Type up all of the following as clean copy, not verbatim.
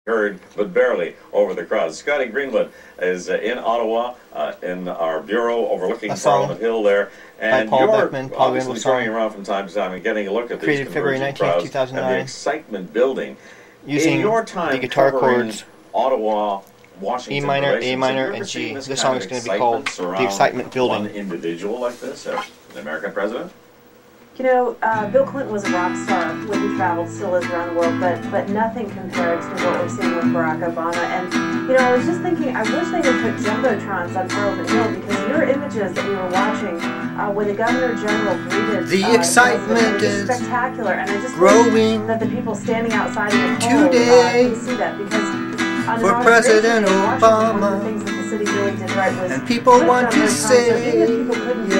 heard, but barely, over the crowd. Scotty Greenwood is in Ottawa, in our bureau overlooking Parliament Hill there. And Paul you're Beckman, obviously turning around from time to time and getting a look at these February converging 19th, crowds 2009, and the excitement building. using in your time the guitar covering chords Ottawa, Washington E minor, relations, A minor, have you ever and seen G. this This kind song of is going to be called excitement The Excitement Building. one individual like this, the American president? You know, Bill Clinton was a rock star when he traveled, still is around the world, but nothing compared to what we're seeing with Barack Obama. And, you know, I was just thinking, I wish they had put jumbotrons on Parliament Hill, because your images that we were watching when the Governor General greeted the excitement is spectacular. And I just growing that the people standing outside in the cold today can see that, because for President Obama. One of the things that the city really did right was and people want to say, people couldn't be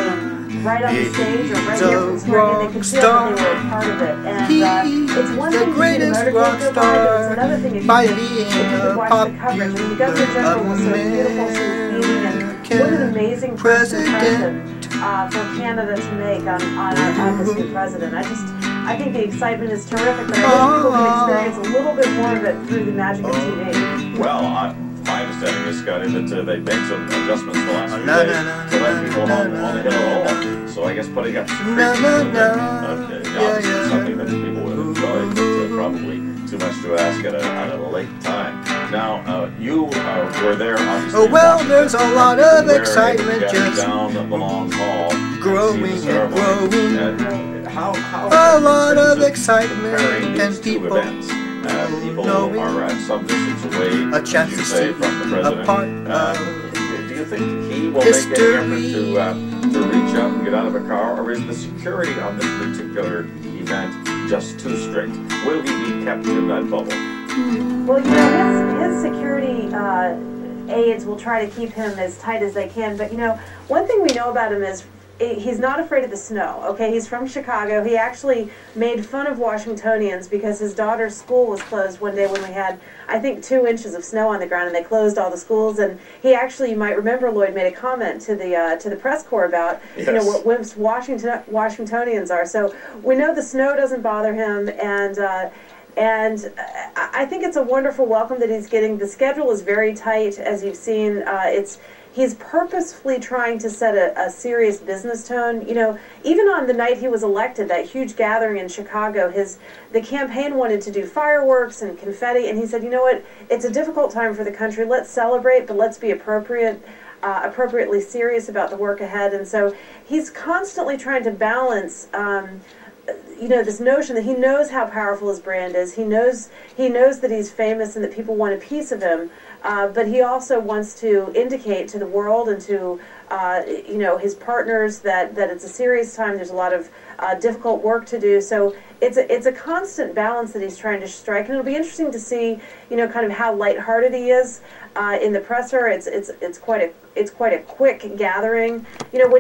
right on the stage or right here from the screen, they could feel that they were a part of it. And it's one thing to see the motorcade go by, but it's another thing if you could watch the coverage. I mean, the Governor General was so beautiful, she was beaming, and what an amazing first impression for Canada to make on this new president. I think the excitement is terrific, but I wish people could experience a little bit more of it through the magic of TV. Well, my understanding is, Scotty, that they made some adjustments the last few days to let people on the hill at all. So I guess putting up some obviously something that people would enjoy, but probably too much to ask at a late time. Now, you were there, obviously. Oh, well, there's a lot of excitement just down the long hall, growing and growing. A lot of excitement and people knowing are at some distance away, a chance to see from the president. A part do you think he will make any effort to reach up and get out of a car, or is the security on this particular event just too strict? Will he be kept in that bubble? Well, you know, his security aides will try to keep him as tight as they can, but you know, one thing we know about him is he's not afraid of the snow, okay? He's from Chicago. He actually made fun of Washingtonians because his daughter's school was closed one day when we had, I think, 2 inches of snow on the ground, and they closed all the schools. And he actually, you might remember, Lloyd made a comment to the press corps about, you know, what wimps Washingtonians are. So we know the snow doesn't bother him, and I think it's a wonderful welcome that he's getting. The schedule is very tight, as you've seen. He's purposefully trying to set a serious business tone. You know, even on the night he was elected, that huge gathering in Chicago, the campaign wanted to do fireworks and confetti, and he said, you know what, it's a difficult time for the country. Let's celebrate, but let's be appropriately serious about the work ahead. And so he's constantly trying to balance you know, this notion that he knows how powerful his brand is. He knows that he's famous and that people want a piece of him, but he also wants to indicate to the world and to you know, his partners that it's a serious time. There's a lot of difficult work to do. So it's a constant balance that he's trying to strike, and it'll be interesting to see, you know, kind of how lighthearted he is in the presser. It's quite a quick gathering. You know, when